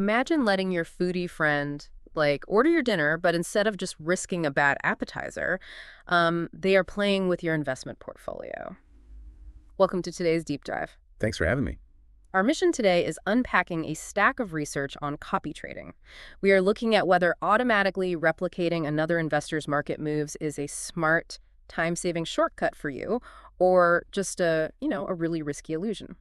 Imagine letting your foodie friend order your dinner, but instead of just risking a bad appetizer, they are playing with your investment portfolio. Welcome to today's deep dive. Thanks for having me. Our mission today is unpacking a stack of research on copy trading. We are looking at whether automatically replicating another investor's market moves is a smart, time-saving shortcut for you, or just a really risky illusion.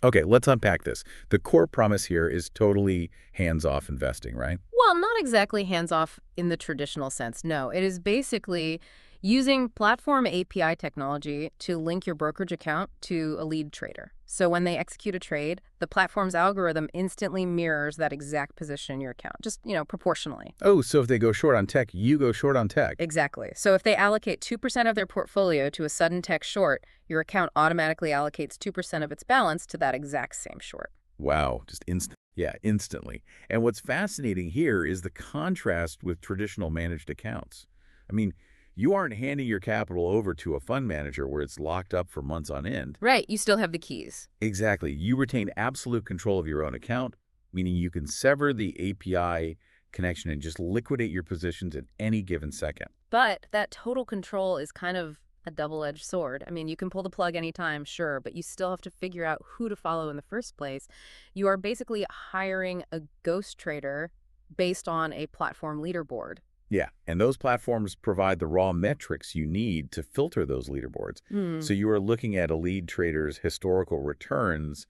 Okay, let's unpack this. The core promise here is totally hands-off investing, right? Well, not exactly hands-off in the traditional sense, no. It is basically using platform API technology to link your brokerage account to a lead trader. So when they execute a trade, the platform's algorithm instantly mirrors that exact position in your account, just proportionally. Oh, so if they go short on tech, you go short on tech. Exactly. So if they allocate 2% of their portfolio to a sudden tech short, your account automatically allocates 2% of its balance to that exact same short. Wow, just instant. Yeah, instantly. And what's fascinating here is the contrast with traditional managed accounts. I mean, you aren't handing your capital over to a fund manager where it's locked up for months on end. Right, you still have the keys. Exactly. You retain absolute control of your own account, meaning you can sever the API connection and just liquidate your positions at any given second. But that total control is kind of a double-edged sword. I mean, you can pull the plug anytime, sure, but you still have to figure out who to follow in the first place. You are basically hiring a ghost trader based on a platform leaderboard. Yeah, and those platforms provide the raw metrics you need to filter those leaderboards. Hmm. So you are looking at a lead trader's historical returns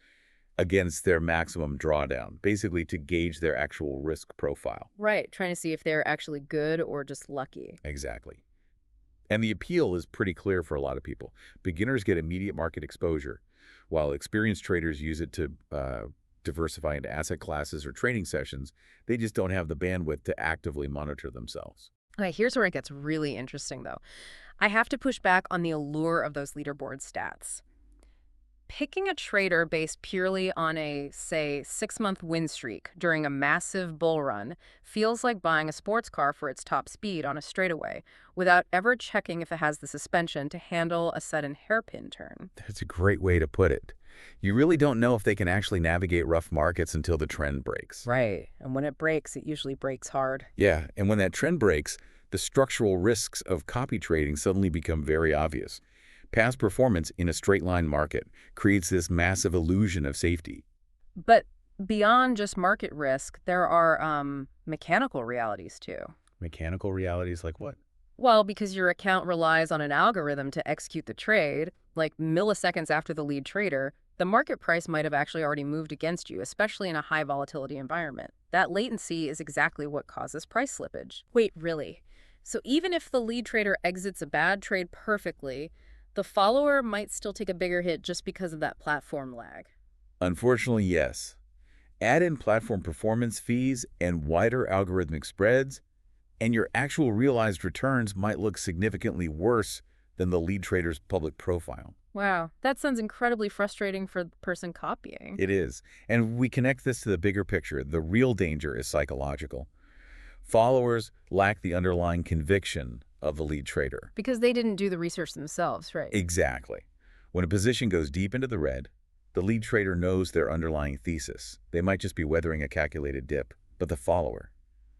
against their maximum drawdown, basically to gauge their actual risk profile. Right, trying to see if they're actually good or just lucky. Exactly. And the appeal is pretty clear for a lot of people. Beginners get immediate market exposure, while experienced traders use it to diversify into asset classes or trading sessions. They just don't have the bandwidth to actively monitor themselves. Okay, here's where it gets really interesting, though. I have to push back on the allure of those leaderboard stats. Picking a trader based purely on a, say, 6-month win streak during a massive bull run feels like buying a sports car for its top speed on a straightaway without ever checking if it has the suspension to handle a sudden hairpin turn. That's a great way to put it. You really don't know if they can actually navigate rough markets until the trend breaks. Right. And when it breaks, it usually breaks hard. Yeah, and when that trend breaks, the structural risks of copy trading suddenly become very obvious. Past performance in a straight-line market creates this massive illusion of safety. But beyond just market risk, there are mechanical realities too. Mechanical realities like what? Well, because your account relies on an algorithm to execute the trade, like milliseconds after the lead trader, the market price might have actually already moved against you, especially in a high volatility environment. That latency is exactly what causes price slippage. Wait, really? So even if the lead trader exits a bad trade perfectly, the follower might still take a bigger hit just because of that platform lag. Unfortunately, yes. Add in platform performance fees and wider algorithmic spreads, and your actual realized returns might look significantly worse than the lead trader's public profile. Wow, that sounds incredibly frustrating for the person copying. It is. And we connect this to the bigger picture. The real danger is psychological. Followers lack the underlying conviction of the lead trader. Because they didn't do the research themselves, right? Exactly. When a position goes deep into the red, the lead trader knows their underlying thesis. They might just be weathering a calculated dip, but the follower,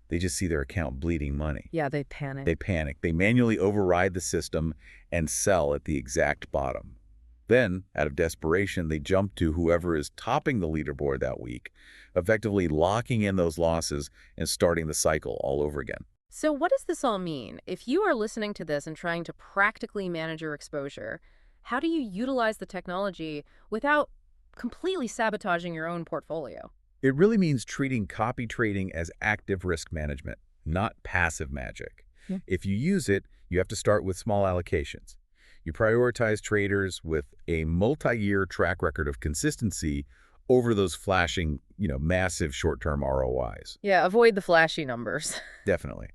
they just see their account bleeding money. Yeah, they panic. They panic. They manually override the system and sell at the exact bottom. Then, out of desperation, they jump to whoever is topping the leaderboard that week, effectively locking in those losses and starting the cycle all over again. So what does this all mean? If you are listening to this and trying to practically manage your exposure, how do you utilize the technology without completely sabotaging your own portfolio? It really means treating copy trading as active risk management, not passive magic. Yeah. If you use it, you have to start with small allocations. You prioritize traders with a multi-year track record of consistency over those flashing, massive short-term ROIs. Yeah, avoid the flashy numbers. Definitely.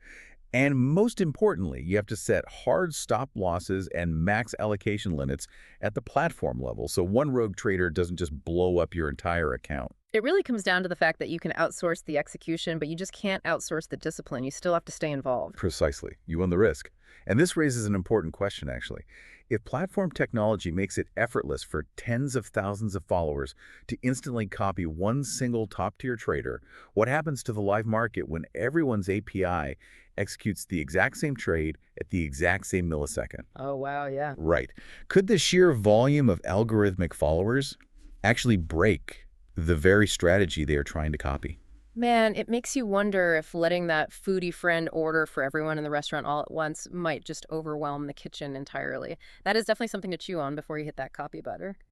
And most importantly, you have to set hard stop losses and max allocation limits at the platform level so one rogue trader doesn't just blow up your entire account. It really comes down to the fact that you can outsource the execution, but you just can't outsource the discipline. You still have to stay involved. Precisely. You own the risk. And this raises an important question, actually. If platform technology makes it effortless for tens of thousands of followers to instantly copy one single top-tier trader, what happens to the live market when everyone's API executes the exact same trade at the exact same millisecond? Oh, wow, yeah. Right. Could the sheer volume of algorithmic followers actually break the very strategy they are trying to copy? Man, it makes you wonder if letting that foodie friend order for everyone in the restaurant all at once might just overwhelm the kitchen entirely. That is definitely something to chew on before you hit that copy butter.